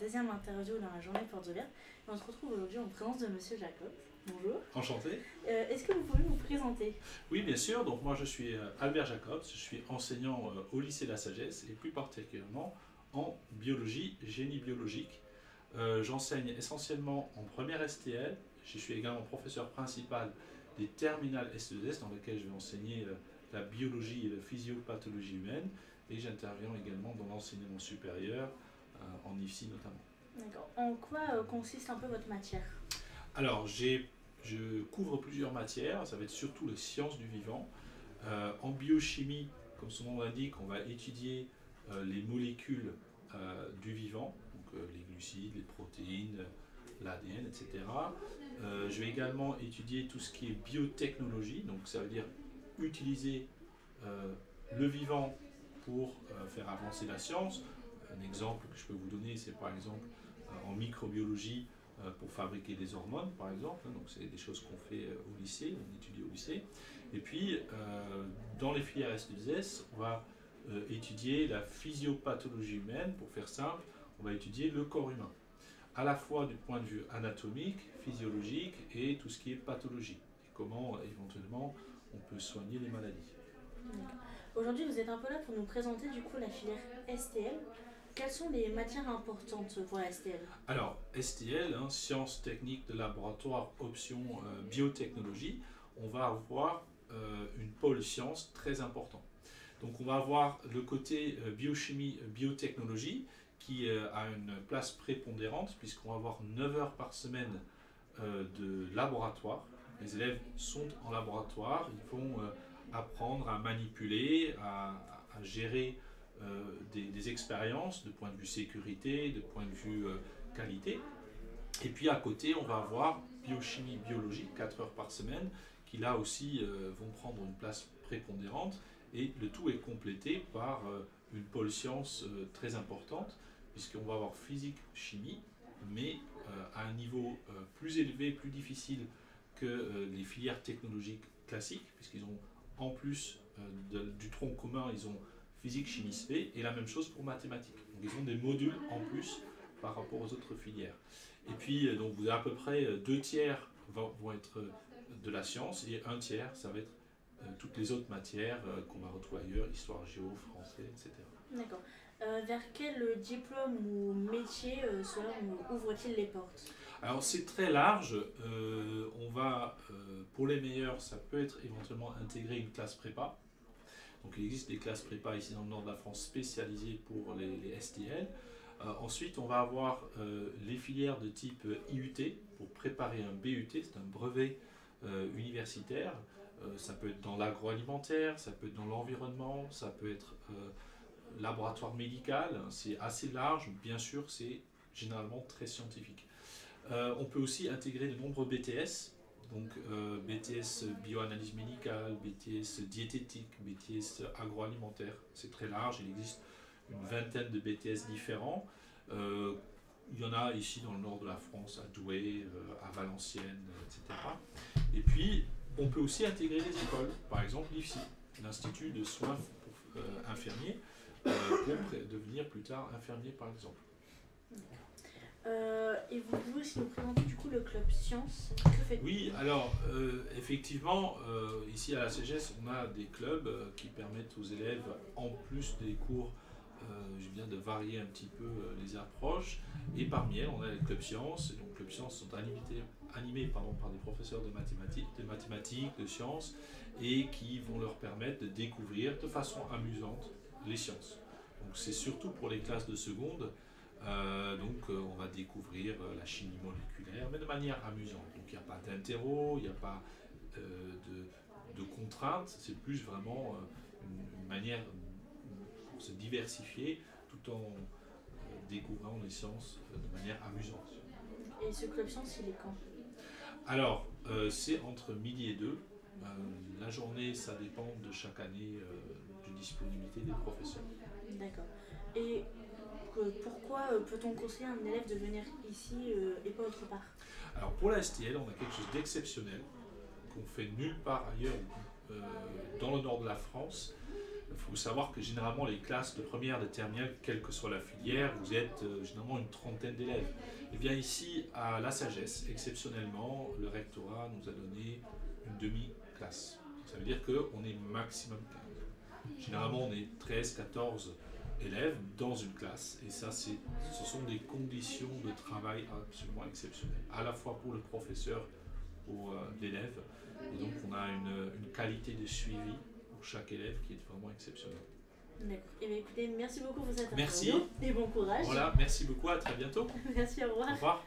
deuxième interview dans la journée Portes ouvertes. Et on se retrouve aujourd'hui en présence de Monsieur Jacob. Bonjour. Enchanté. Est-ce que vous pouvez vous présenter? Oui, bien sûr. Donc moi, je suis Albert Jacobs. Je suis enseignant au lycée de la Sagesse et plus particulièrement en biologie, génie biologique. J'enseigne essentiellement en première STL. Je suis également professeur principal des terminales S2S dans lesquelles je vais enseigner la biologie et la physiopathologie humaine. Et j'interviens également dans l'enseignement supérieur, en IFSI notamment. D'accord. En quoi consiste un peu votre matière? Alors, je couvre plusieurs matières, ça va être surtout les sciences du vivant. En biochimie, comme son nom l'indique, on va étudier les molécules du vivant, donc les glucides, les protéines, l'ADN, etc. Je vais également étudier tout ce qui est biotechnologie, donc ça veut dire utiliser le vivant pour faire avancer la science. Un exemple que je peux vous donner, c'est par exemple en microbiologie pour fabriquer des hormones, par exemple. Donc c'est des choses qu'on fait au lycée, on étudie au lycée. Et puis dans les filières S2S, on va étudier la physiopathologie humaine. Pour faire simple, on va étudier le corps humain, à la fois du point de vue anatomique, physiologique et tout ce qui est pathologie. Et comment éventuellement on peut soigner les maladies. Aujourd'hui, vous êtes un peu là pour nous présenter du coup la filière STL. Quelles sont les matières importantes pour la STL? Alors, STL, sciences techniques de laboratoire, option biotechnologie, on va avoir une pôle science très important. Donc on va avoir le côté biochimie, biotechnologie qui a une place prépondérante puisqu'on va avoir 9 heures par semaine de laboratoire. Les élèves sont en laboratoire, ils vont apprendre à manipuler, à gérer des expériences de point de vue sécurité, de point de vue qualité. Et puis à côté, on va avoir biochimie biologique, 4 heures par semaine, qui là aussi vont prendre une place prépondérante. Et le tout est complété par une pôle science très importante, puisqu'on va avoir physique, chimie, mais à un niveau plus élevé, plus difficile que les filières technologiques classiques, puisqu'ils ont en plus du tronc commun, ils ont physique, chimie, spé, et la même chose pour mathématiques. Donc ils ont des modules en plus par rapport aux autres filières. Et puis donc vous avez à peu près 2 tiers vont être de la science et 1 tiers ça va être toutes les autres matières qu'on va retrouver ailleurs, histoire, géo, français, etc. D'accord. Vers quel diplôme ou métier cela ouvre-t-il les portes? Alors c'est très large. On va, pour les meilleurs, ça peut être éventuellement intégrer une classe prépa. Donc il existe des classes prépa ici dans le nord de la France spécialisées pour les STL. Ensuite, on va avoir les filières de type IUT pour préparer un BUT, c'est un brevet universitaire. Ça peut être dans l'agroalimentaire, ça peut être dans l'environnement, ça peut être laboratoire médical. C'est assez large, bien sûr, c'est généralement très scientifique. On peut aussi intégrer de nombreux BTS. Donc BTS bioanalyse médicale, BTS diététique, BTS agroalimentaire, c'est très large, il existe une vingtaine de BTS différents. Il y en a ici dans le nord de la France, à Douai, à Valenciennes, etc. Et puis on peut aussi intégrer des écoles, par exemple l'IFSI, l'Institut de soins infirmiers, pour devenir plus tard infirmier par exemple. Et vous pouvez aussi nous présenter du coup le club science. Que faites-vous? Oui, alors effectivement, ici à la CGS, on a des clubs qui permettent aux élèves, en plus des cours, je viens de varier un petit peu les approches. Et parmi elles, on a les clubs sciences. Et donc, les clubs sciences sont animés par des professeurs de mathématiques, de sciences, et qui vont leur permettre de découvrir de façon amusante les sciences. Donc, c'est surtout pour les classes de seconde. On va découvrir la chimie moléculaire, mais de manière amusante. Donc il n'y a pas d'interro, il n'y a pas de contraintes, c'est plus vraiment une manière pour se diversifier tout en découvrant les sciences de manière amusante. Et ce club science, il est quand? Alors, c'est entre midi et 2. La journée, ça dépend de chaque année de disponibilité des professeurs. D'accord. Et pourquoi peut-on conseiller à un élève de venir ici et pas autre part? Alors pour la STL, on a quelque chose d'exceptionnel qu'on fait nulle part ailleurs dans le nord de la France. Il faut savoir que généralement les classes de première, de terminale, quelle que soit la filière, vous êtes généralement une trentaine d'élèves. Et bien ici, à La Sagesse, exceptionnellement, le rectorat nous a donné une demi-classe. Ça veut dire qu'on est maximum 15. Généralement, on est 13, 14 élèves dans une classe. Et ça, ce sont des conditions de travail absolument exceptionnelles, à la fois pour le professeur, pour l'élève. Et donc, on a une qualité de suivi pour chaque élève qui est vraiment exceptionnelle. D'accord. Et bien écoutez, merci beaucoup pour cette Merci. interview et bon courage. Voilà, merci beaucoup, à très bientôt. Merci, au revoir. Au revoir.